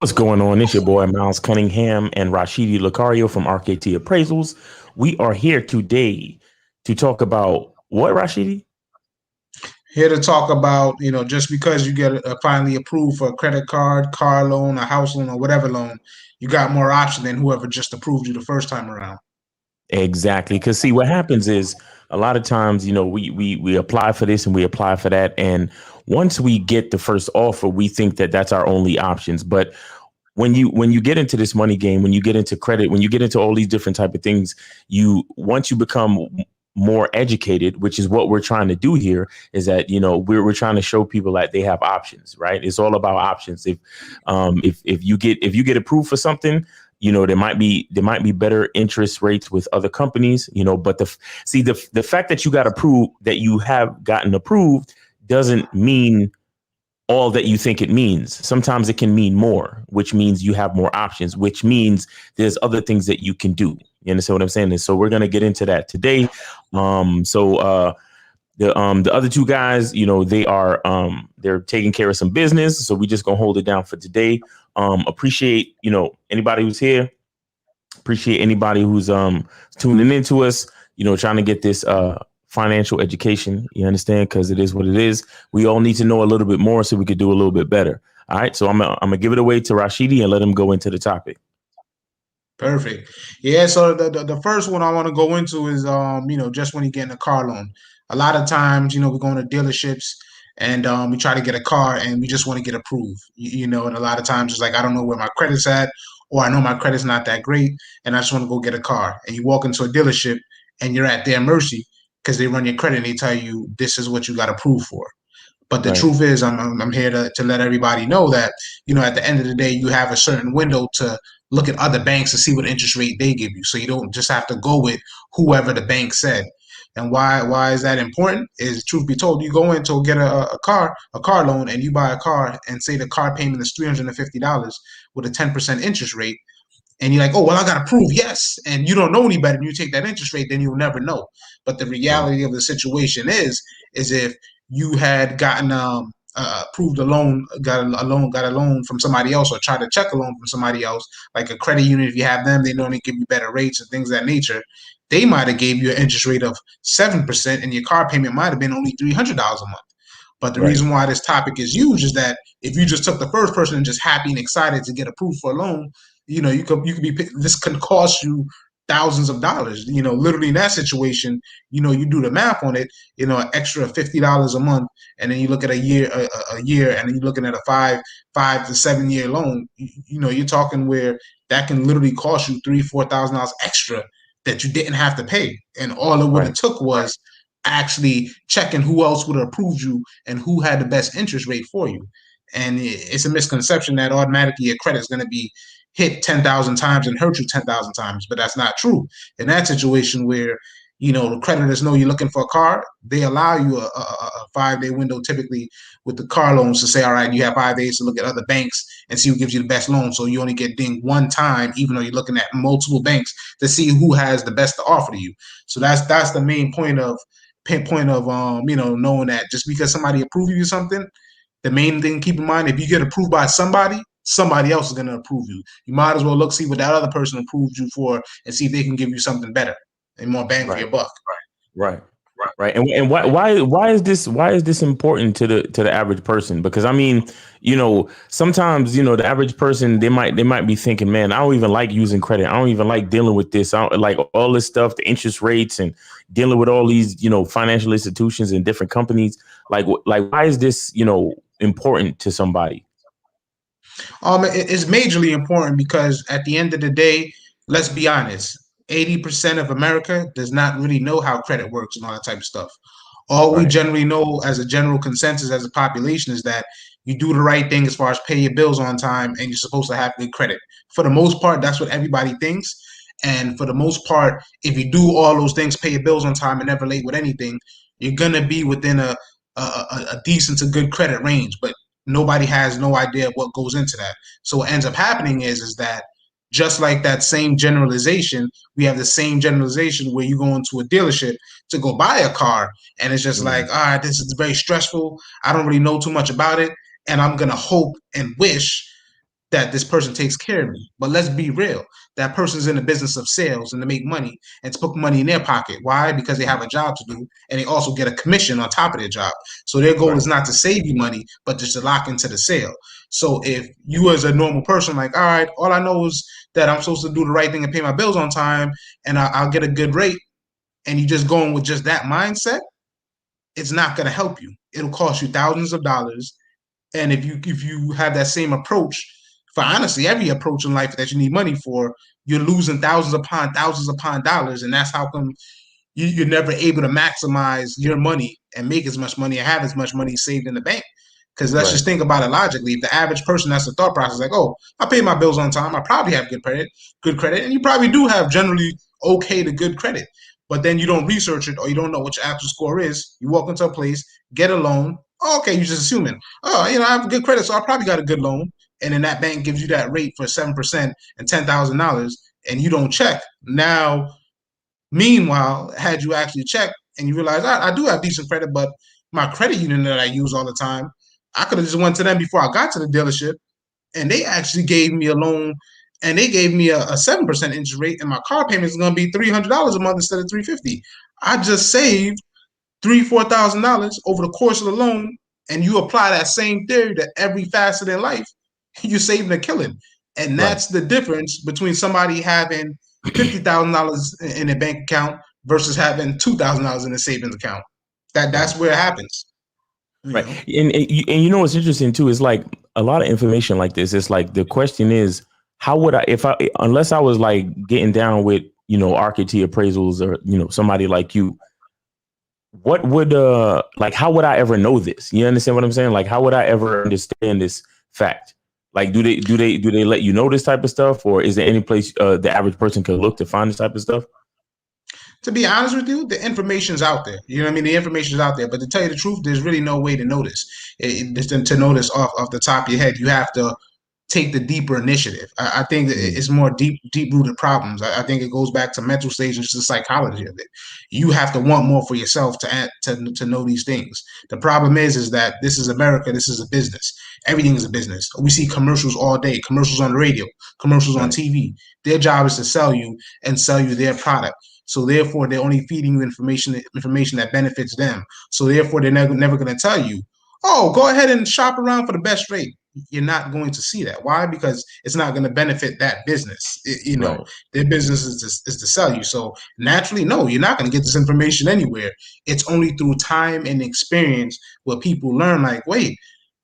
What's going on? It's your boy Miles Cunningham and Rashidi Lucario from RKT Appraisals. We are here today to talk about what, Rashidi? Here to talk about, just because you get finally approved for a credit card, car loan, a house loan, or whatever loan, you got more option than whoever just approved you the first time around. Exactly. Because see, what happens is a lot of times, we apply for this and we apply for that, and once we get the first offer, we think that that's our only options. But when you get into this money game, when you get into credit, when you get into all these different type of things, you once you become more educated, which is what we're trying to do here, is that we're trying to show people that they have options, right? It's all about options. If you get approved for something, there might be better interest rates with other companies, but the fact that you got approved, that you have gotten approved, doesn't mean all that you think it means. Sometimes it can mean more, which means you have more options, which means there's other things that you can do. You understand what I'm saying? And so we're gonna get into that today. The other two guys, they're taking care of some business, so we just gonna hold it down for today. Appreciate anybody who's here. Appreciate anybody who's tuning into us. Trying to get this financial education. You understand? Because it is what it is. We all need to know a little bit more so we could do a little bit better. All right. So I'm gonna give it away to Rashidi and let him go into the topic. Perfect. Yeah. So the first one I want to go into is just when you get in a car loan. A lot of times, we go into dealerships and we try to get a car and we just want to get approved. And a lot of times it's like I don't know where my credit's at, or I know my credit's not that great, and I just want to go get a car. And you walk into a dealership and you're at their mercy because they run your credit and they tell you this is what you got approved for. But the Right. truth is, I'm here to let everybody know that, at the end of the day, you have a certain window to look at other banks to see what interest rate they give you. So you don't just have to go with whoever the bank said. And why is that important? Is truth be told, you go in to get a car loan, and you buy a car and say the car payment is $350 with a 10% interest rate, and you're like, oh, well, I got to prove yes. And you don't know any better. And you take that interest rate, then you'll never know. But the Right. reality of the situation is if you had gotten approved a loan, got a loan from somebody else, or tried to check a loan from somebody else, like a credit union, if you have them, they normally give you better rates and things of that nature. They might have gave you an interest rate of 7%, and your car payment might have been only $300 a month. But the Right. reason why this topic is huge is that if you just took the first person and just happy and excited to get approved for a loan, you could be, this can cost you thousands of dollars. Literally in that situation, you do the math on it. An extra $50 a month, and then you look at a year, and then you're looking at a 5 to 7 year loan. You're talking where that can literally cost you $3,000-4,000 extra that you didn't have to pay, and all it would have Right. took was actually checking who else would have approved you and who had the best interest rate for you. And it's a misconception that automatically your credit is going to be hit 10,000 times and hurt you 10,000 times, but that's not true. In that situation where the creditors know you're looking for a car, they allow you a 5 day window typically with the car loans to say, all right, you have 5 days to look at other banks and see who gives you the best loan. So you only get dinged one time, even though you're looking at multiple banks to see who has the best to offer to you. So that's the main point of knowing that just because somebody approves you of something, the main thing keep in mind, if you get approved by somebody else is going to approve you. You might as well see what that other person approved you for and see if they can give you something better and more bang for Right. your buck. Right. Right. And why is this important to the average person? Because I mean, sometimes, the average person, they might be thinking, man, I don't even like using credit. I don't even like dealing with this. I don't like all this stuff, the interest rates and dealing with all these, financial institutions and different companies. Like why is this, important to somebody? It's majorly important because at the end of the day, let's be honest, 80% of America does not really know how credit works and all that type of stuff. All we Right. generally know as a general consensus as a population is that you do the right thing as far as pay your bills on time and you're supposed to have good credit. For the most part, that's what everybody thinks. And for the most part, if you do all those things, pay your bills on time and never late with anything, you're gonna be within a decent to good credit range. But nobody has no idea what goes into that. So what ends up happening is that just like that same generalization, we have the same generalization where you go into a dealership to go buy a car, and it's just like, Mhm. all right, this is very stressful. I don't really know too much about it, and I'm gonna hope and wish that this person takes care of me. But let's be real. That person's in the business of sales and to make money and to put money in their pocket. Why? Because they have a job to do and they also get a commission on top of their job. So their goal is not to save you money, but just to lock into the sale. So if you as a normal person, like, all right, all I know is that I'm supposed to do the right thing and pay my bills on time and I'll get a good rate, and you just going with just that mindset, it's not going to help you. It'll cost you thousands of dollars. And if you have that same approach for honestly every approach in life that you need money for, you're losing thousands upon dollars, and that's how come you're never able to maximize your money and make as much money and have as much money saved in the bank. Because let's just think about it logically. If the average person, that's the thought process, like, oh, I pay my bills on time, I probably have good credit, and you probably do have generally okay to good credit. But then you don't research it or you don't know what your actual score is. You walk into a place, get a loan. Oh, okay, you're just assuming, oh, I have good credit, so I probably got a good loan. And then that bank gives you that rate for 7% and $10,000, and you don't check. Now, meanwhile, had you actually checked and you realize I do have decent credit, but my credit union that I use all the time, I could have just went to them before I got to the dealership, and they actually gave me a loan, and they gave me a 7% interest rate, and my car payment is going to be $300 a month instead of $350. I just saved $4,000 over the course of the loan, and you apply that same theory to every facet in life, you're saving a killing. And that's the difference between somebody having $50,000 in a bank account versus having $2,000 in a savings account. That's where it happens. Right. And you know what's interesting too is like a lot of information like this. It's like the question is, how would I, if I, unless I was like getting down with, RKT appraisals or, somebody like you, what would like how would I ever know this? You understand what I'm saying? Like how would I ever understand this fact? Like do they let you know this type of stuff, or is there any place the average person could look to find this type of stuff? To be honest with you, the information's out there. You know what I mean? The information's out there. But to tell you the truth, there's really no way to notice. To notice off the top of your head, you have to take the deeper initiative. I think it's more deep rooted problems. I think it goes back to mental stage and just the psychology of it. You have to want more for yourself to know these things. The problem is that this is America. This is a business. Everything is a business. We see commercials all day, commercials on the radio, commercials on TV. Their job is to sell you and sell you their product. So therefore, they're only feeding you information that benefits them. So therefore, they're never going to tell you, oh, go ahead and shop around for the best rate. You're not going to see that. Why? Because it's not going to benefit that business. Their business is to sell you. So naturally, no, you're not going to get this information anywhere. It's only through time and experience where people learn, like, wait,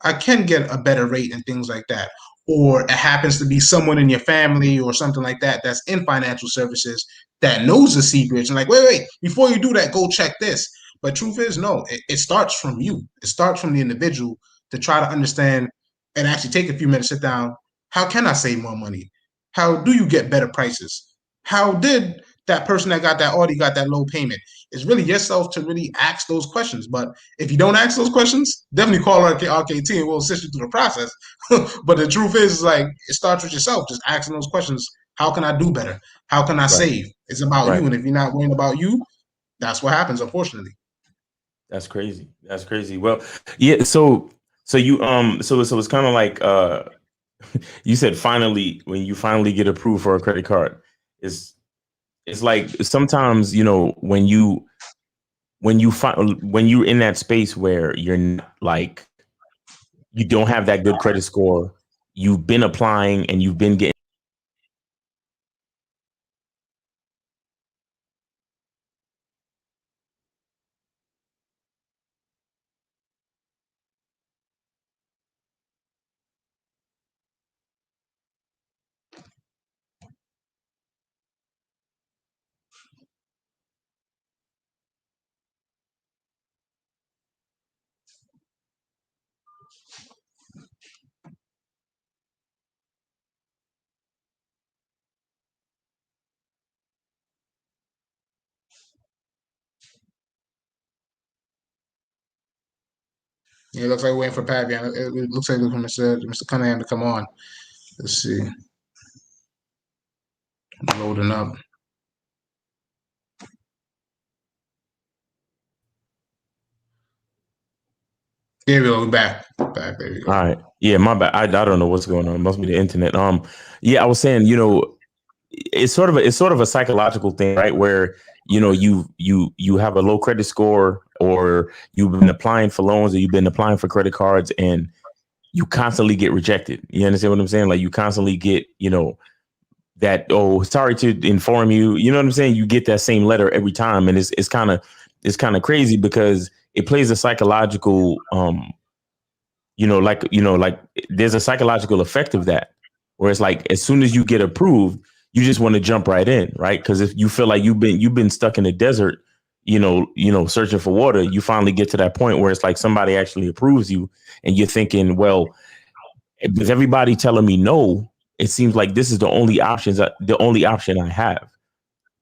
I can get a better rate and things like that. Or it happens to be someone in your family or something like that that's in financial services that knows the secrets and like, wait, before you do that, go check this. But truth is, no, it starts from you. It starts from the individual to try to understand and actually take a few minutes, sit down. How can I save more money? How do you get better prices? How did that person that got that Audi got that low payment? It's really yourself to really ask those questions. But if you don't ask those questions, definitely call RKT and we'll assist you through the process. But the truth is, like, it starts with yourself, just asking those questions. How can I do better? How can I save? It's about you. And if you're not worrying about you, that's what happens, unfortunately. That's crazy. That's crazy. Well, yeah. So you so it's kind of like you said finally when you finally get approved for a credit card, it's like sometimes when you're in that space where you're not, like you don't have that good credit score, you've been applying and you've been getting. Yeah, it looks like we're waiting for Pavian. It looks like we're for Mr. Cunningham to come on. Let's see. Loading up. There we go. We're back. There we go. All right. Yeah, my bad. I don't know what's going on. It must be the internet. Yeah, I was saying, it's sort of a psychological thing, right? Where you have a low credit score, or you've been applying for loans, or you've been applying for credit cards, and you constantly get rejected. You understand what I'm saying? Like you constantly get, that, oh, sorry to inform you. You know what I'm saying? You get that same letter every time, and it's kind of crazy because it plays a psychological like there's a psychological effect of that, where it's like as soon as you get approved, you just want to jump right in, right? Because if you feel like you've been stuck in the desert, searching for water, you finally get to that point where it's like somebody actually approves you, and you're thinking, well, with everybody telling me no, it seems like this is the only option I have.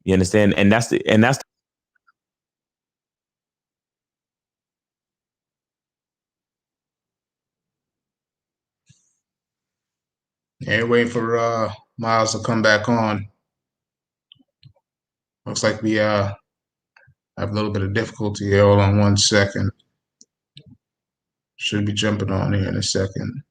You understand? And that's Yeah, waiting for Miles to come back on. Looks like we have a little bit of difficulty here. Hold on 1 second. Should be jumping on here in a second.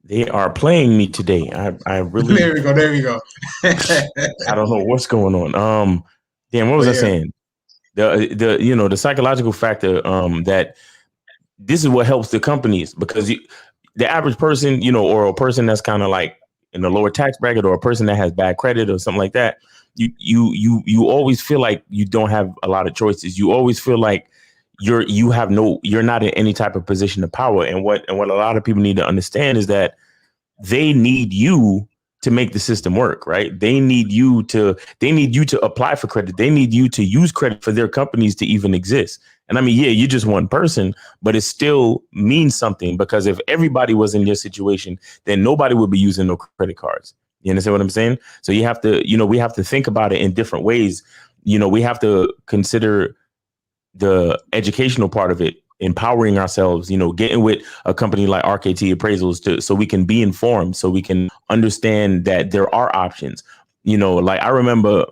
they are playing me today. I really There we go. There we go. I don't know what's going on. Damn, what was But I yeah, saying? The psychological factor, that this is what helps the companies, because the average person, or a person that's kind of like in the lower tax bracket, or a person that has bad credit or something like that, you always feel like you don't have a lot of choices. You always feel like you're not in any type of position of power. And what a lot of people need to understand is that they need you to make the system work, right? They need you to apply for credit. They need you to use credit for their companies to even exist. And I mean, yeah, you're just one person, but it still means something, because if everybody was in your situation, then nobody would be using no credit cards. You understand what I'm saying? So we have to think about it in different ways. We have to consider the educational part of it, empowering ourselves, getting with a company like RKT Appraisals so we can be informed, so we can understand that there are options. Like I remember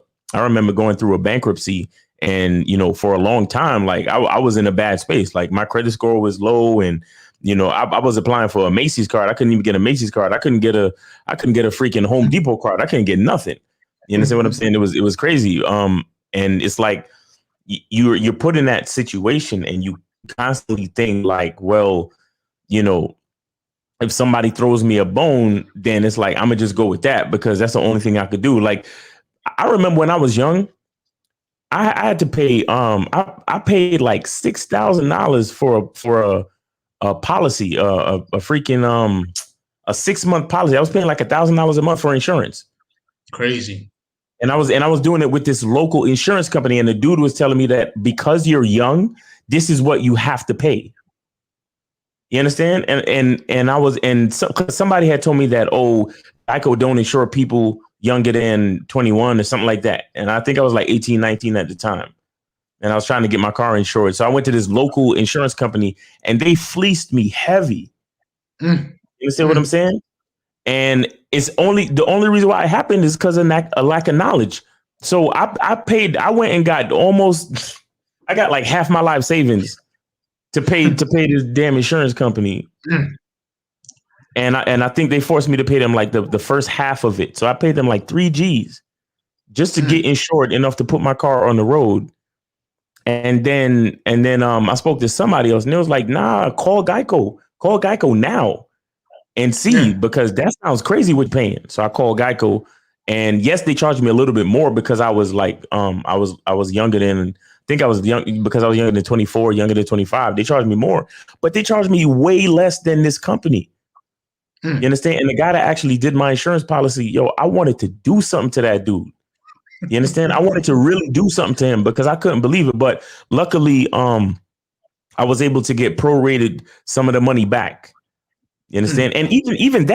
going through a bankruptcy, and for a long time, like I was in a bad space. Like my credit score was low, and I was applying for a Macy's card. I couldn't even get a Macy's card. I couldn't get a freaking Home Depot card. I couldn't get nothing. You understand what I'm saying? It was crazy. And it's like you're put in that situation, and you constantly think like, well, you know, if somebody throws me a bone, then it's like I'm gonna just go with that, because that's the only thing I could do. Like I remember when I was young, I had to pay I paid like $6,000 for a policy, a freaking a 6 month policy. I was paying like $1,000 a month for insurance. crazy. And I was doing it with this local insurance company, and the dude was telling me that because you're young, this is what you have to pay. You understand? And I was, 'cause somebody had told me that, oh, Geico don't insure people younger than 21 or something like that. And I think I was like 18, 19 at the time. And I was trying to get my car insured. So I went to this local insurance company, and they fleeced me heavy. Mm, You understand what I'm mm. saying? And the only reason why it happened is because of a lack of knowledge. So I went and I got like half my life savings to pay this damn insurance company. Mm. And I think they forced me to pay them like the first half of it. So I paid them like 3 G's just to get Mm. insured enough to put my car on the road. And then I spoke to somebody else, and it was like, nah, call Geico now and see, Yeah. because that sounds crazy with paying. So I called Geico, and yes, they charged me a little bit more because I was like, I was younger than think I was young because I was younger than 24, younger than 25. They charged me more, but they charged me way less than this company. You understand? And the guy that actually did my insurance policy, yo, I wanted to do something to that dude. You understand? I wanted to really do something to him because I couldn't believe it. But luckily, I was able to get prorated some of the money back. You understand? And even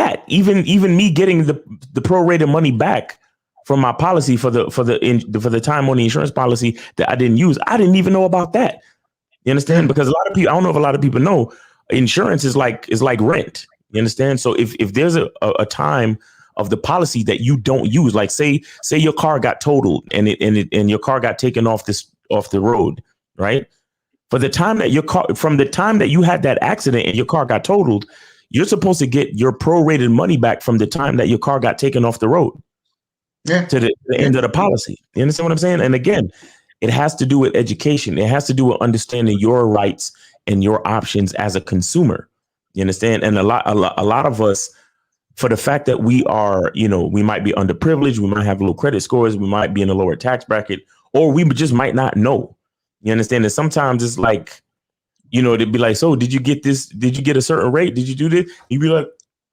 me getting the prorated money back from my policy for the time on the insurance policy that I didn't use, I didn't even know about that. You understand? Because a lot of people, I don't know if a lot of people know, insurance is like rent. You understand? So if there's a time of the policy that you don't use, like say your car got totaled and your car got taken off the road, right? For the time that from the time that you had that accident and your car got totaled, you're supposed to get your prorated money back from the time that your car got taken off the road to the end of the policy. You understand what I'm saying? And again, it has to do with education. It has to do with understanding your rights and your options as a consumer. You understand? And a lot of us, for the fact that we are, we might be underprivileged, we might have low credit scores, we might be in a lower tax bracket, or we just might not know. You understand? And sometimes it's like, they'd be like, so did you get this? Did you get a certain rate? Did you do this? You'd be like,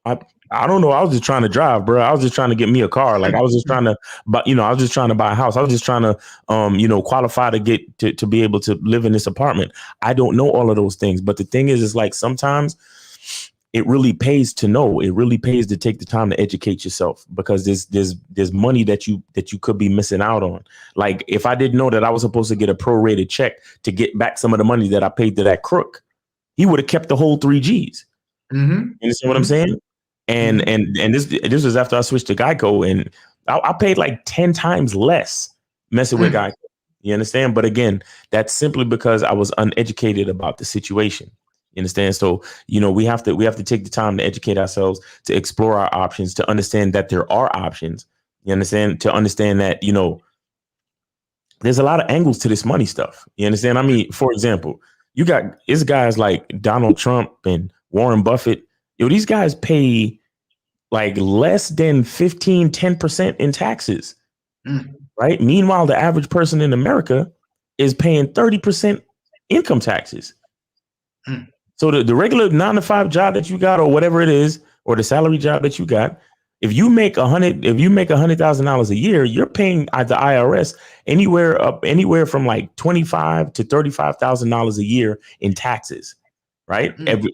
I don't know. I was just trying to drive, bro. I was just trying to get me a car. Like I was just trying to, but I was just trying to buy a house. I was just trying to, qualify to get to be able to live in this apartment. I don't know all of those things. But the thing is like sometimes it really pays to know. It really pays to take the time to educate yourself because there's money that you could be missing out on. Like if I didn't know that I was supposed to get a prorated check to get back some of the money that I paid to that crook, he would have kept the whole 3 Gs. You understand what I'm saying? And this was after I switched to Geico, and I paid like 10 times less messing with Geico. You understand? But again, that's simply because I was uneducated about the situation. You understand? So, we have to take the time to educate ourselves, to explore our options, to understand that there are options. You understand? To understand that, there's a lot of angles to this money stuff. You understand? I mean, for example, it's guys like Donald Trump and Warren Buffett. These guys pay like less than 10% in taxes, right? Meanwhile, the average person in America is paying 30% income taxes. So the regular 9-to-5 job that you got, or whatever it is, or the salary job that you got, if you make $100,000 a year, you're paying at the IRS anywhere from like $25,000 to $35,000 a year in taxes, right? Every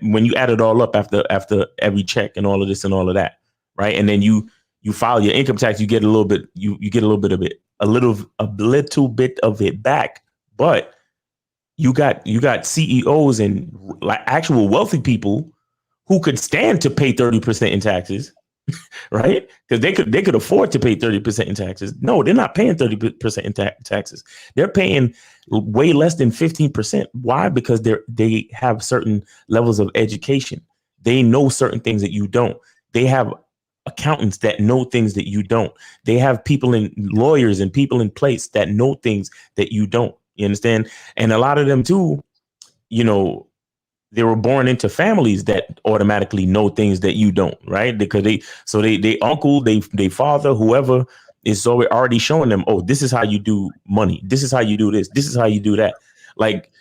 when you add it all up after every check and all of this and all of that, right? And then you file your income tax, you get a little bit of it back, but you got CEOs and like actual wealthy people who could stand to pay 30% in taxes, right? Because they could afford to pay 30% in taxes. No, they're not paying 30% in taxes. They're paying way less than 15%. Why? Because they have certain levels of education. They know certain things that you don't. They have accountants that know things that you don't. They have lawyers and people in place that know things that you don't. You understand? And a lot of them too, they were born into families that automatically know things that you don't, right? Because they uncle, they father, whoever is already showing them, oh, this is how you do money. This is how you do this. This is how you do that. Like,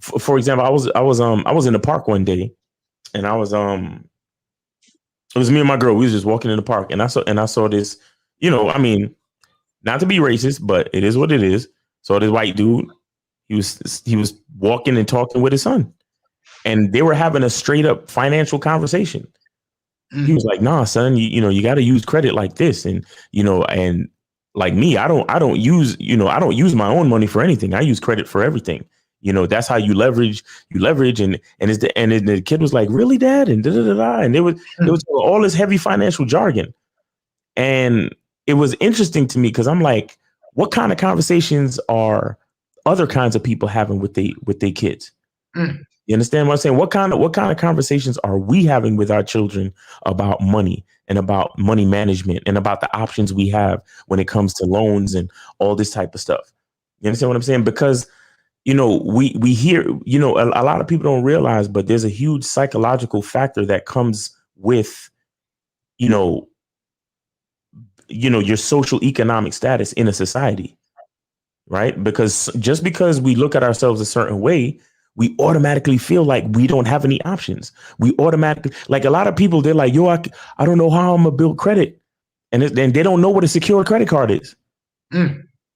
for example, I was in the park one day, and it was me and my girl. We was just walking in the park, and I saw this, I mean, not to be racist, but it is what it is. So this white dude, he was walking and talking with his son, and they were having a straight up financial conversation. He was like, "Nah, son, you got to use credit like this, and and like me, I don't use my own money for anything. I use credit for everything. That's how you leverage, and the kid was like, really, Dad, and and it was all this heavy financial jargon, and it was interesting to me because I'm like, what kind of conversations are other kinds of people having with their kids? You understand what I'm saying? What kind of conversations are we having with our children about money and about money management and about the options we have when it comes to loans and all this type of stuff? You understand what I'm saying? Because, we hear, a lot of people don't realize, but there's a huge psychological factor that comes with, your social economic status in a society. right? Because just because we look at ourselves a certain way, we automatically feel like we don't have any options. We automatically, like a lot of people, they're like, yo, I don't know how I'm gonna build credit. And they don't know what a secure credit card is.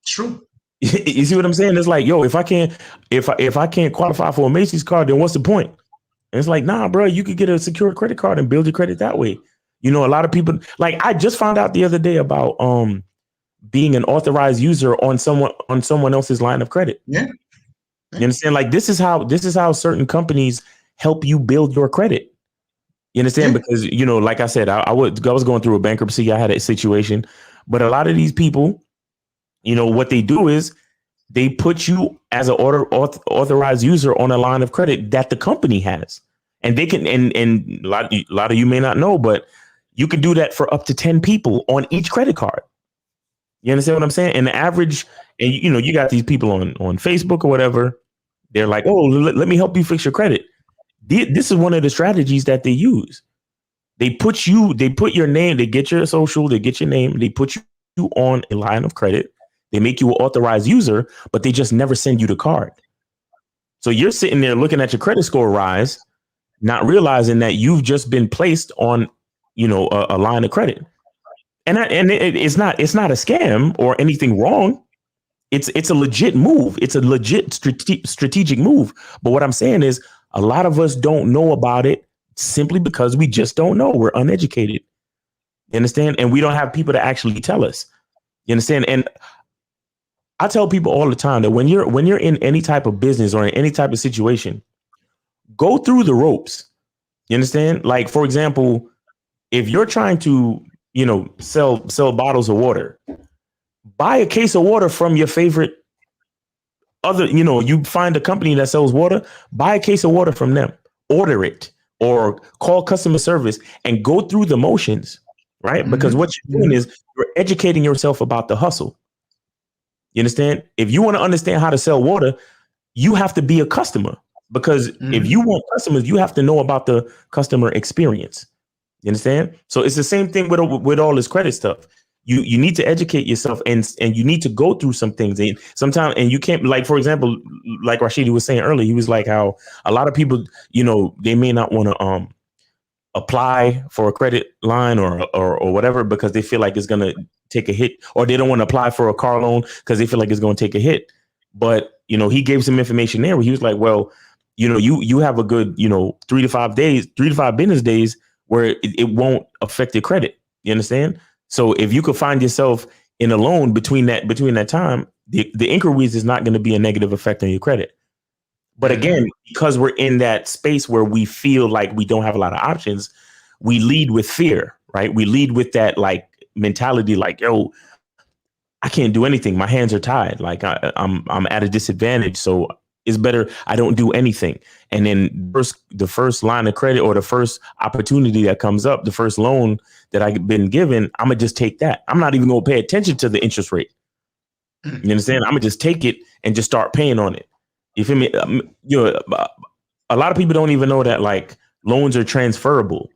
True. You see what I'm saying? It's like, yo, if I can't qualify for a Macy's card, then what's the point? And it's like, nah, bro, you could get a secure credit card and build your credit that way. You know, a lot of people, like I just found out the other day about being an authorized user on someone else's line of credit. Yeah. You understand? Like this is how certain companies help you build your credit. You understand? Yeah. Because, you know, like I said, I was going through a bankruptcy. I had a situation, but a lot of these people, you know, what they do is they put you as an authorized user on a line of credit that the company has. And they can, and a lot of you may not know, but you can do that for up to 10 people on each credit card. You understand what I'm saying? And the average, and you know, you got these people on Facebook or whatever. They're like, oh, let me help you fix your credit. This is one of the strategies that they use. They put your name, they get your social, they get your name, they put you on a line of credit. They make you an authorized user, but they just never send you the card. So you're sitting there looking at your credit score rise, not realizing that you've just been placed on, you know, a line of credit. And it's not a scam or anything wrong. It's a legit move. It's a legit strategic move. But what I'm saying is a lot of us don't know about it simply because we just don't know. We're uneducated. You understand? And we don't have people to actually tell us. You understand? And I tell people all the time that when you're in any type of business or in any type of situation, go through the ropes. You understand? Like, for example, if you're trying to, you know, sell bottles of water, buy a case of water from your favorite other, you know, you find a company that sells water, buy a case of water from them, order it, or call customer service and go through the motions, right? Mm-hmm. Because what you're doing is you're educating yourself about the hustle. You understand? If you want to understand how to sell water, you have to be a customer, because if you want customers, you have to know about the customer experience. You understand? So it's the same thing with all this credit stuff. You need to educate yourself and you need to go through some things. And sometimes, and you can't, like, for example, like Rashidi was saying earlier, he was like how a lot of people, you know, they may not want to apply for a credit line or whatever because they feel like it's going to take a hit, or they don't want to apply for a car loan because they feel like it's going to take a hit. But, you know, he gave some information there where he was like, well, you know, you have a good, you know, 3 to 5 business days where it won't affect your credit. You understand? So if you could find yourself in a loan between that time, the inquiries is not going to be a negative effect on your credit. But again, because we're in that space where we feel like we don't have a lot of options, we lead with fear, right? We lead with that like mentality, like, yo, I can't do anything. My hands are tied. Like I'm at a disadvantage. So it's better I don't do anything. And then the first line of credit or the first opportunity that comes up, the first loan that I've been given, I'm going to just take that. I'm not even going to pay attention to the interest rate. You understand? I'm going to just take it and just start paying on it. You feel me? You know, a lot of people don't even know that like loans are transferable.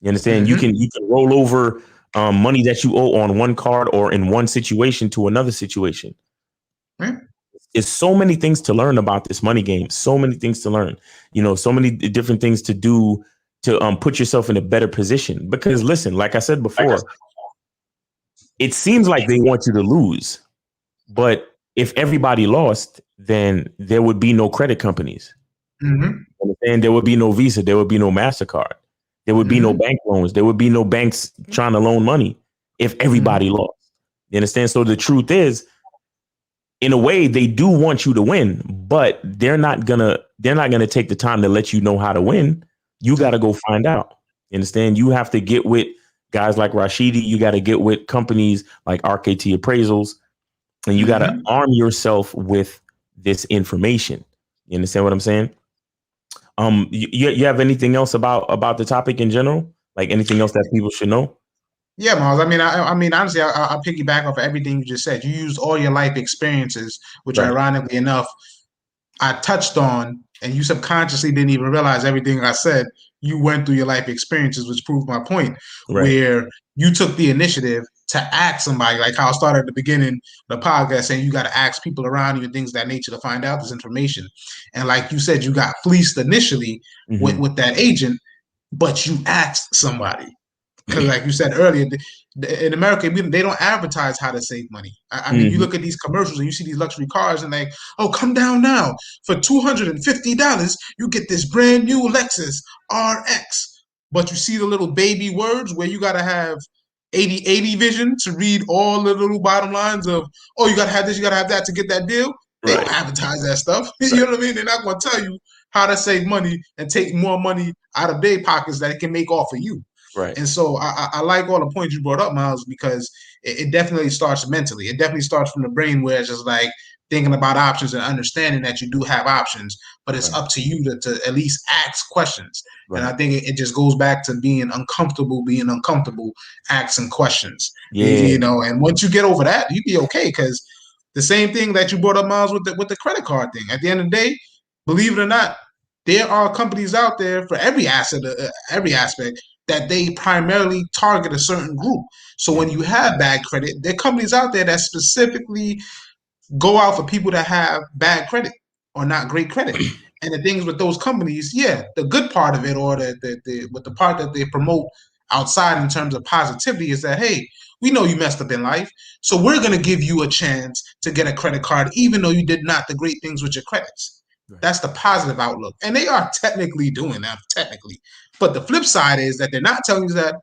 You understand? You can roll over money that you owe on one card or in one situation to another situation. It's so many things to learn about this money game. So many things to learn. You know, so many different things to do to put yourself in a better position. Because listen, like I said before, it seems like they want you to lose, but if everybody lost, then there would be no credit companies. And there would be no Visa. There would be no MasterCard. There would be no bank loans. There would be no banks trying to loan money if everybody lost. You understand? So the truth is, in a way, they do want you to win, but they're not gonna take the time to let you know how to win. You got to go find out. You understand? You have to get with guys like Rashidi. You got to get with companies like RKT Appraisals, and you got to arm yourself with this information. You understand what I'm saying? You have anything else about the topic in general? Like anything else that people should know? Yeah, Miles. I mean, honestly, I'll piggyback off of everything you just said. You used all your life experiences, which ironically enough, I touched on, and you subconsciously didn't even realize everything I said. You went through your life experiences, which proved my point, where you took the initiative to ask somebody, like how I started at the beginning of the podcast saying you got to ask people around you and things of that nature to find out this information. And like you said, you got fleeced initially with that agent, but you asked somebody. Because like you said earlier, in America, they don't advertise how to save money. I mean, you look at these commercials and you see these luxury cars and like, oh, come down now. For $250, you get this brand new Lexus RX. But you see the little baby words where you got to have 80/80 vision to read all the little bottom lines of, oh, you got to have this, you got to have that to get that deal. They don't advertise that stuff. You know what I mean? They're not going to tell you how to save money and take more money out of their pockets that it can make off of you. Right. And so I like all the points you brought up, Miles, because it definitely starts mentally. It definitely starts from the brain where it's just like thinking about options and understanding that you do have options, but it's up to you to at least ask questions. And I think it just goes back to being uncomfortable, asking questions. Yeah. You know, and once you get over that, you'd be okay. Because the same thing that you brought up, Miles, with the credit card thing. At the end of the day, believe it or not, there are companies out there for every aspect that they primarily target a certain group. So when you have bad credit, there are companies out there that specifically go out for people that have bad credit or not great credit. And the things with those companies, yeah, the good part of it, or the part that they promote outside in terms of positivity, is that, hey, we know you messed up in life, so we're going to give you a chance to get a credit card, even though you did not the great things with your credits. That's the positive outlook. And they are technically doing that, But the flip side is that they're not telling you that,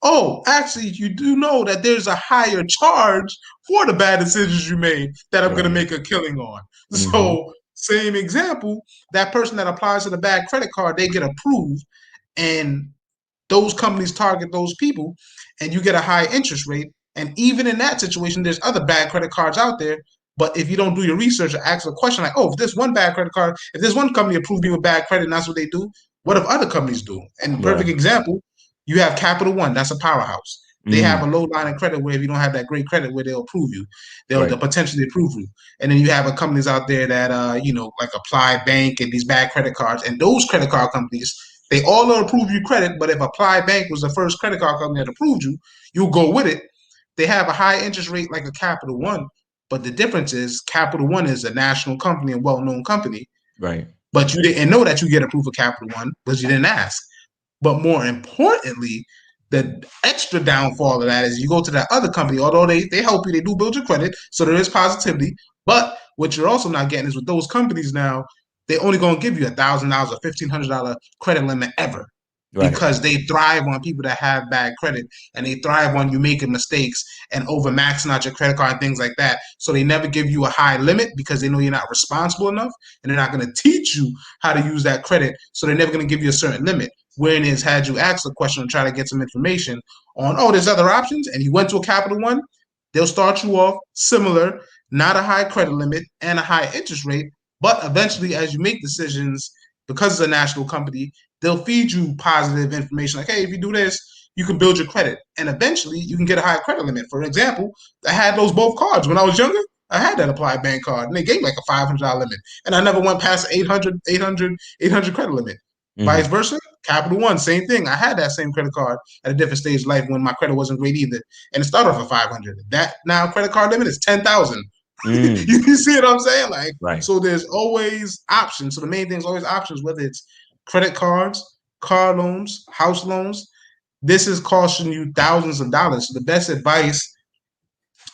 oh, actually, you do know that there's a higher charge for the bad decisions you made that I'm going to make a killing on. So, same example, that person that applies to the bad credit card, they get approved, and those companies target those people, and you get a high interest rate. And even in that situation, there's other bad credit cards out there. But if you don't do your research or ask a question like, oh, if there's one bad credit card, if there's one company approved me with bad credit and that's what they do, what if other companies do? And perfect example, you have Capital One. That's a powerhouse. They have a low line of credit where if you don't have that great credit, where they'll approve you, they'll potentially approve you. And then you have companies out there that like Apply Bank and these bad credit cards. And those credit card companies, they all will approve you credit. But if Apply Bank was the first credit card company that approved you, you'll go with it. They have a high interest rate like a Capital One. But the difference is Capital One is a national company, a well-known company. Right. But you didn't know that you get approved for Capital One because you didn't ask. But more importantly, the extra downfall of that is you go to that other company, although they help you, they do build your credit, so there is positivity. But what you're also not getting is with those companies now, they're only going to give you $1,000 or $1,500 credit limit ever. Because they thrive on people that have bad credit, and they thrive on you making mistakes and over maxing out your credit card and things like that. So they never give you a high limit because they know you're not responsible enough, and they're not going to teach you how to use that credit. So they're never going to give you a certain limit. Whereas had you asked a question and try to get some information on, oh, there's other options, and you went to a Capital One, they'll start you off similar, not a high credit limit and a high interest rate. But eventually, as you make decisions, because it's a national company, they'll feed you positive information like, hey, if you do this, you can build your credit. And eventually, you can get a high credit limit. For example, I had those both cards. When I was younger, I had that Apply Bank card, and they gave me like a $500 limit. And I never went past 800 credit limit. Vice versa, Capital One, same thing. I had that same credit card at a different stage of life when my credit wasn't great either. And it started off at 500. That now credit card limit is 10,000. You see what I'm saying? Like, so there's always options. So the main thing is always options, whether it's credit cards, car loans, house loans. This is costing you thousands of dollars. So the best advice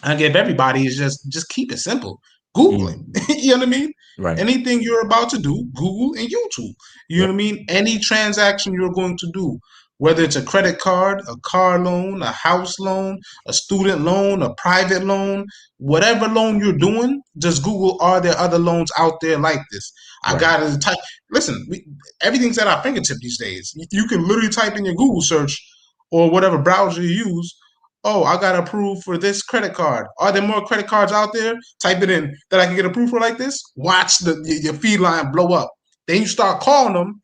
I give everybody is just keep it simple. Google it. You know what I mean? Right. Anything you're about to do, Google and YouTube. You know what I mean? Any transaction you're going to do, whether it's a credit card, a car loan, a house loan, a student loan, a private loan, whatever loan you're doing, just Google, are there other loans out there like this? I got to type. Listen, everything's at our fingertip these days. You can literally type in your Google search or whatever browser you use. Oh, I got approved for this credit card. Are there more credit cards out there? Type it in that I can get approved for like this. Watch your feed line blow up. Then you start calling them,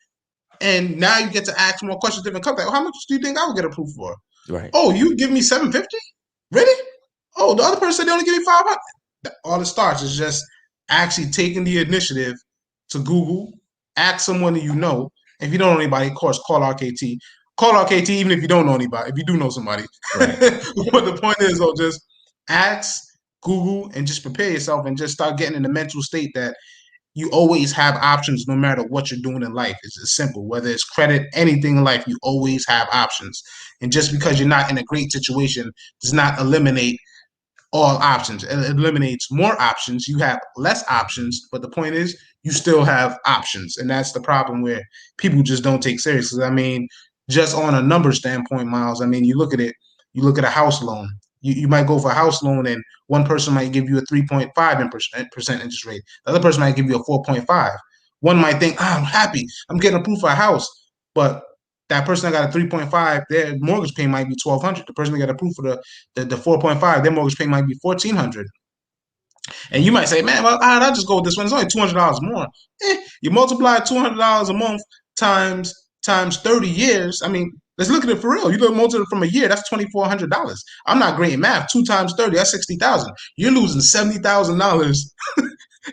and now you get to ask more questions. Different companies. Like, how much do you think I would get approved for? Right. Oh, you give me $750? Really? Oh, the other person said they only give me $500. All it starts is just actually taking the initiative to Google, ask someone that you know. If you don't know anybody, of course, call RKT. call RKT even if you don't know anybody, if you do know somebody. Right. But the point is, though, just ask, Google, and just prepare yourself and just start getting in the mental state that you always have options no matter what you're doing in life. It's simple. Whether it's credit, anything in life, you always have options. And just because you're not in a great situation does not eliminate all options. It eliminates more options. You have less options, but the point is you still have options. And that's the problem where people just don't take seriously. I mean, just on a number standpoint, Miles, I mean, you look at it, you look at a house loan. You might go for a house loan and one person might give you a 3.5% interest rate. The other person might give you a 4.5. One might think, I'm happy, I'm getting approved for a house. But that person that got a 3.5, their mortgage payment might be $1,200. The person that got approved for the 4.5, their mortgage payment might be $1,400. And you might say, man, well, I'll just go with this one. It's only $200 more. You multiply $200 a month times 30 years. I mean, let's look at it for real. You look multiply it from a year, that's $2,400. I'm not great at math. 2 times 30, that's $60,000. You're losing $70,000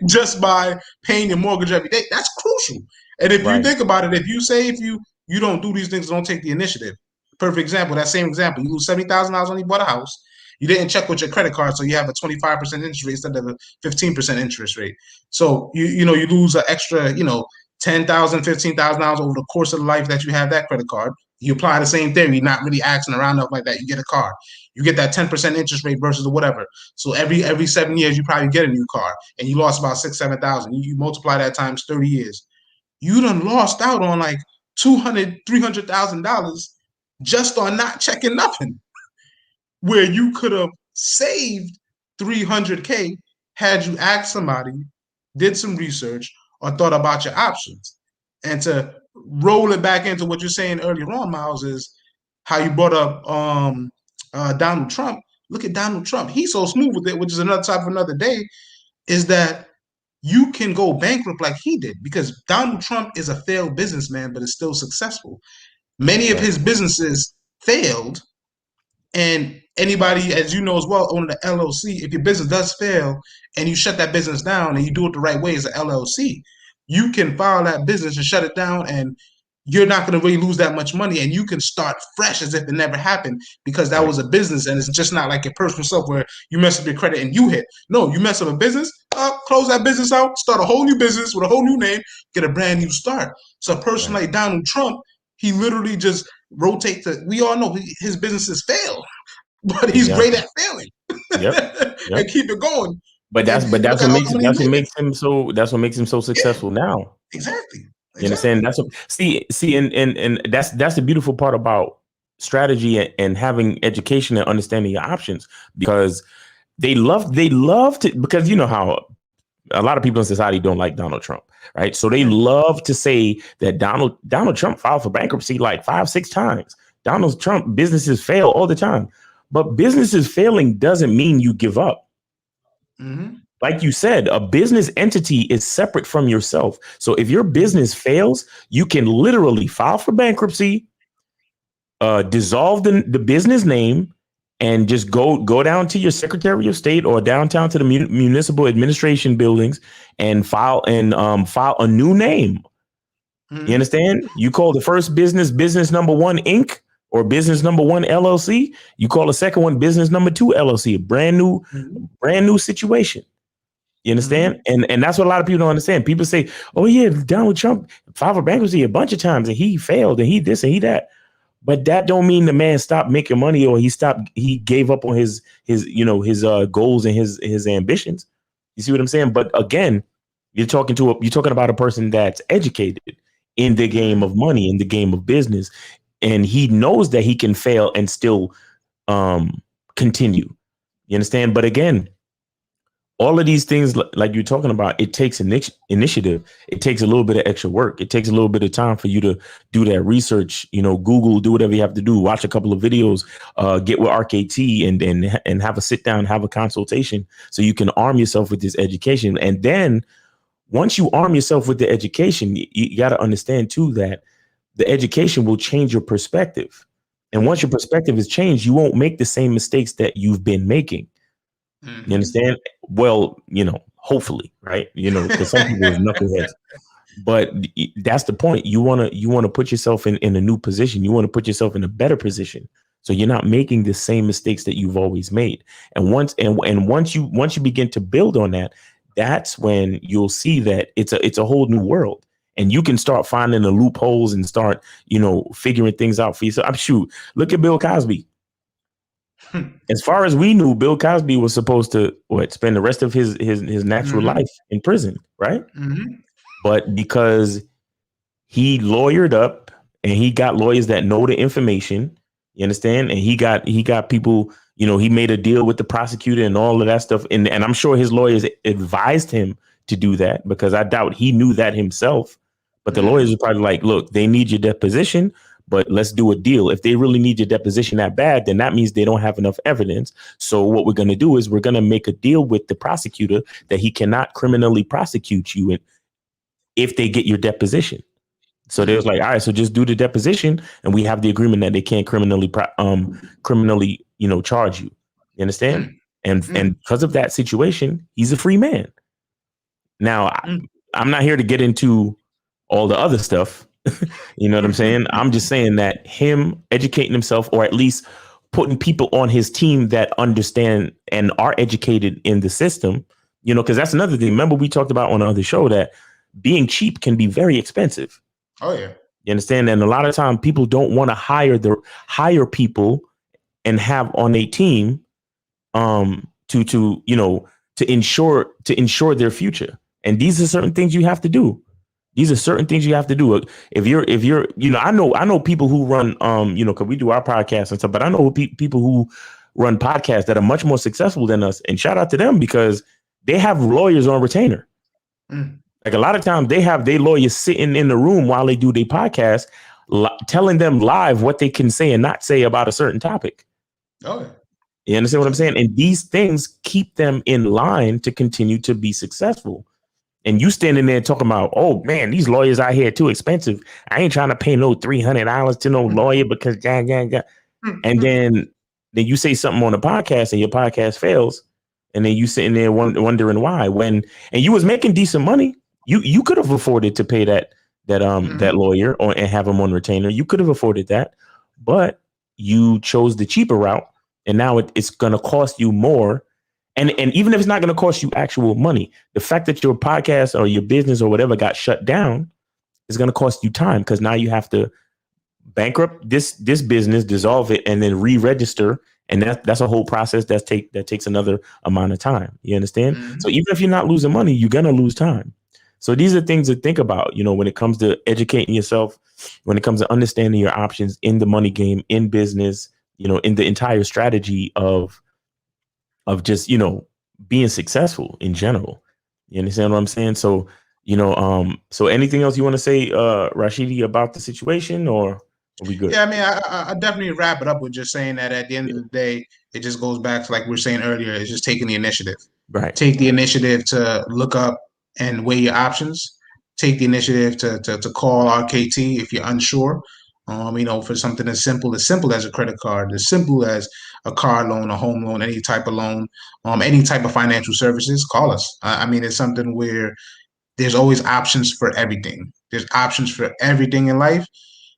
just by paying your mortgage every day. That's crucial. And if you think about it, if you don't do these things, don't take the initiative. Perfect example, that same example. You lose $70,000 when you bought a house. You didn't check with your credit card, so you have a 25% interest rate instead of a 15% interest rate. So you lose an extra, $10,000, $15,000 over the course of the life that you have that credit card. You apply the same theory, not really asking around up like that. You get a car. You get that 10% interest rate versus whatever. So every 7 years, you probably get a new car, and you lost about $6,000, $7,000. You multiply that times 30 years. You done lost out on like $200,000, $300,000 just on not checking nothing, where you could have saved $300K had you asked somebody, did some research, or thought about your options. And to roll it back into what you're saying earlier on, Miles, is how you brought up Donald Trump. Look at Donald Trump. He's so smooth with it, which is another topic for another day, is that you can go bankrupt like he did, because Donald Trump is a failed businessman, but is still successful. Many of his businesses failed, and anybody, as you know as well, owning an LLC, if your business does fail and you shut that business down and you do it the right way as an LLC, you can file that business and shut it down, and you're not going to really lose that much money, and you can start fresh as if it never happened, because that was a business, and it's just not like your personal stuff where you mess up your credit and you hit. No, you mess up a business, close that business out, start a whole new business with a whole new name, get a brand new start. So a person like Donald Trump, he literally just rotates. We all know his businesses fail, but he's great at failing. Yep. And keep it going. But that's what makes him so successful now. Exactly. You understand? That's what and that's the beautiful part about strategy and having education and understanding your options, because they love to, because you know how a lot of people in society don't like Donald Trump, right? So they love to say that Donald Trump filed for bankruptcy like 5-6 times. Donald Trump businesses fail all the time, but businesses failing doesn't mean you give up. Mm-hmm. Like you said, a business entity is separate from yourself. So if your business fails, you can literally file for bankruptcy, dissolve the business name, and just go down to your Secretary of State or downtown to the municipal administration buildings and file a new name. Mm-hmm. You understand? You call the first business number 1 Inc. or business number 1 LLC. You call the second one business number 2 LLC. A brand new situation. You understand? Mm-hmm. And that's what a lot of people don't understand. People say, oh yeah, Donald Trump filed for bankruptcy a bunch of times and he failed and he this and he that. But that don't mean the man stopped making money or he gave up on his goals and his ambitions. You see what I'm saying? But again, you're talking about a person that's educated in the game of money, in the game of business, and he knows that he can fail and still continue. You understand? But again, all of these things, like you're talking about, it takes initiative. It takes a little bit of extra work. It takes a little bit of time for you to do that research, Google, do whatever you have to do, watch a couple of videos, get with RKT and have a sit down, have a consultation so you can arm yourself with this education. And then once you arm yourself with the education, you got to understand too that the education will change your perspective. And once your perspective is changed, you won't make the same mistakes that you've been making. You understand? Well, hopefully, right? Because some people are knuckleheads. But that's the point. You want to put yourself in a new position. You want to put yourself in a better position. So you're not making the same mistakes that you've always made. And once you begin to build on that, that's when you'll see that it's a whole new world. And you can start finding the loopholes and start, figuring things out for yourself. Look at Bill Cosby. As far as we knew, Bill Cosby was supposed to spend the rest of his natural life in prison, right? Mm-hmm. But because he lawyered up and he got lawyers that know the information, you understand? And he got people, he made a deal with the prosecutor and all of that stuff. And I'm sure his lawyers advised him to do that, because I doubt he knew that himself. But the lawyers were probably like, look, they need your deposition, but let's do a deal. If they really need your deposition that bad, then that means they don't have enough evidence. So what we're going to do is we're going to make a deal with the prosecutor that he cannot criminally prosecute you if they get your deposition. So they was like, all right, so just do the deposition, and we have the agreement that they can't criminally charge you. You understand? And because of that situation, he's a free man. Now, I'm not here to get into all the other stuff. You know what I'm saying? I'm just saying that him educating himself, or at least putting people on his team that understand and are educated in the system, because that's another thing. Remember, we talked about on the other show that being cheap can be very expensive. Oh, yeah. You understand? And a lot of time people don't want to hire people and have on a team to ensure their future. And these are certain things you have to do. If you're, I know people who run, cause we do our podcasts and stuff, but I know people who run podcasts that are much more successful than us, and shout out to them because they have lawyers on retainer. Like a lot of times they have their lawyers sitting in the room while they do their podcast, telling them live what they can say and not say about a certain topic. Oh, yeah. You understand what I'm saying? And these things keep them in line to continue to be successful. And you standing there talking about, oh man, these lawyers out here too expensive. I ain't trying to pay no $300 to no lawyer because and then you say something on the podcast and your podcast fails, and then you sitting there wondering why. And you was making decent money, you could have afforded to pay that lawyer and have him on retainer. You could have afforded that, but you chose the cheaper route, and now it's going to cost you more. And even if it's not going to cost you actual money, the fact that your podcast or your business or whatever got shut down is going to cost you time, because now you have to bankrupt this business, dissolve it, and then re-register. And that's a whole process that takes another amount of time. You understand? Mm-hmm. So even if you're not losing money, you're going to lose time. So these are things to think about, when it comes to educating yourself, when it comes to understanding your options in the money game, in business, in the entire strategy of just, being successful in general. You understand what I'm saying? So, so anything else you want to say, Rashidi, about the situation, or are we good? Yeah, I mean, I definitely wrap it up with just saying that at the end of the day, it just goes back to, like we were saying earlier, it's just taking the initiative. Right. Take the initiative to look up and weigh your options. Take the initiative to call RKT if you're unsure. For something as simple as a credit card, as simple as a car loan, a home loan, any type of loan, any type of financial services, call us. It's something where there's always options for everything. There's options for everything in life.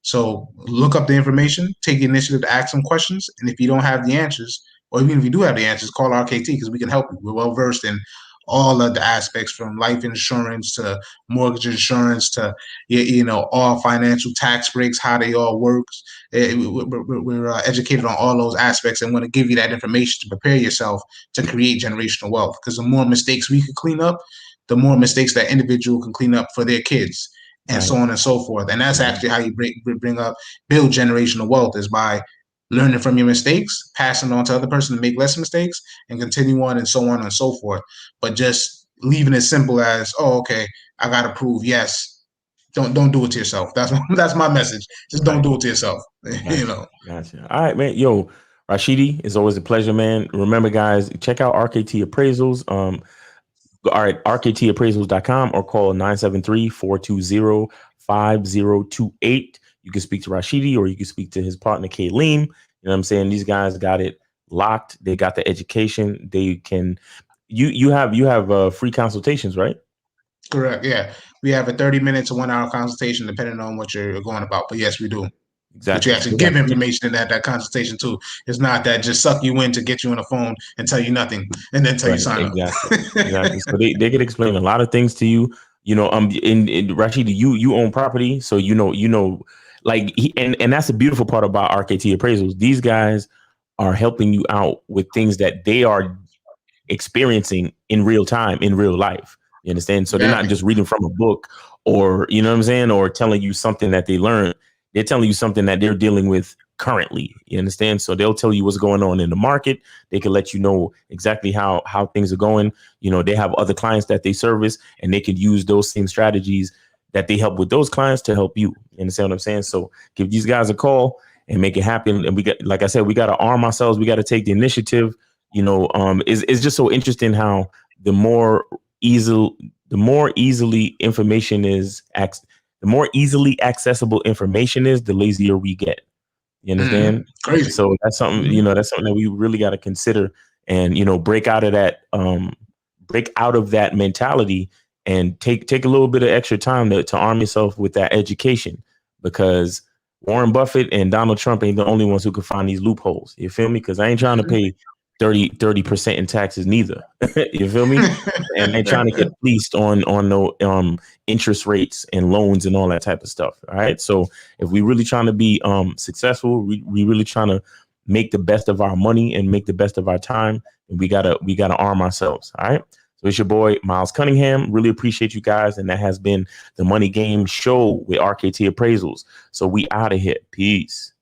So look up the information, take the initiative to ask some questions. And if you don't have the answers, or even if you do have the answers, call RKT, because we can help you. We're well versed in all of the aspects, from life insurance to mortgage insurance to, all financial tax breaks, how they all work. We're educated on all those aspects, and want to give you that information to prepare yourself to create generational wealth. Because the more mistakes we could clean up, the more mistakes that individual can clean up for their kids, and so on and so forth. And that's actually how you build generational wealth, is by learning from your mistakes, passing on to other person to make less mistakes, and continue on and so forth. But just leaving it simple as, oh, okay, I got to prove yes. Don't do it to yourself. That's my message. Just don't do it to yourself. Gotcha. Gotcha. All right, man. Yo, Rashidi, it's always a pleasure, man. Remember, guys, check out RKT Appraisals. All right, rktappraisals.com, or call 973-420-5028. You can speak to Rashidi, or you can speak to his partner, Kayleen. You know what I'm saying? These guys got it locked. They got the education. They can, you have free consultations, right? Correct. Yeah. we have a 30-minute to 1 hour consultation depending on what you're going about. But yes, we do. But Exactly. you actually give information in that consultation too. It's not that just suck you in to get you on the phone and tell you nothing and then tell you sign Exactly. up. Exactly. So they could explain a lot of things to you. In Rashid, you own property, so like and that's the beautiful part about RKT appraisals. These guys are helping you out with things that they are experiencing in real time, in real life. You understand? So they're not just reading from a book, or you know what I'm saying, or telling you something that they learned. They're telling you something that they're dealing with currently. You understand? So they'll tell you what's going on in the market. They can let you know exactly how things are going. They have other clients that they service, and they can use those same strategies that they help with those clients to help you. You understand what I'm saying? So give these guys a call and make it happen. And like I said, we got to arm ourselves. We got to take the initiative. It's just so interesting how the more easily information is, the more easily accessible information is, the lazier we get. You understand? Crazy. So that's something, that's something that we really got to consider and, break out of that mentality and take a little bit of extra time to arm yourself with that education, because Warren Buffett and Donald Trump ain't the only ones who can find these loopholes. You feel me? Because I ain't trying to pay 30% in taxes neither. You feel me? And they're trying to get fleeced on no interest rates and loans and all that type of stuff. All right. So if we really trying to be successful, we really trying to make the best of our money and make the best of our time, and we gotta arm ourselves. All right. So it's your boy Miles Cunningham. Really appreciate you guys, and that has been the Money Game Show with RKT Appraisals. So we out of here. Peace.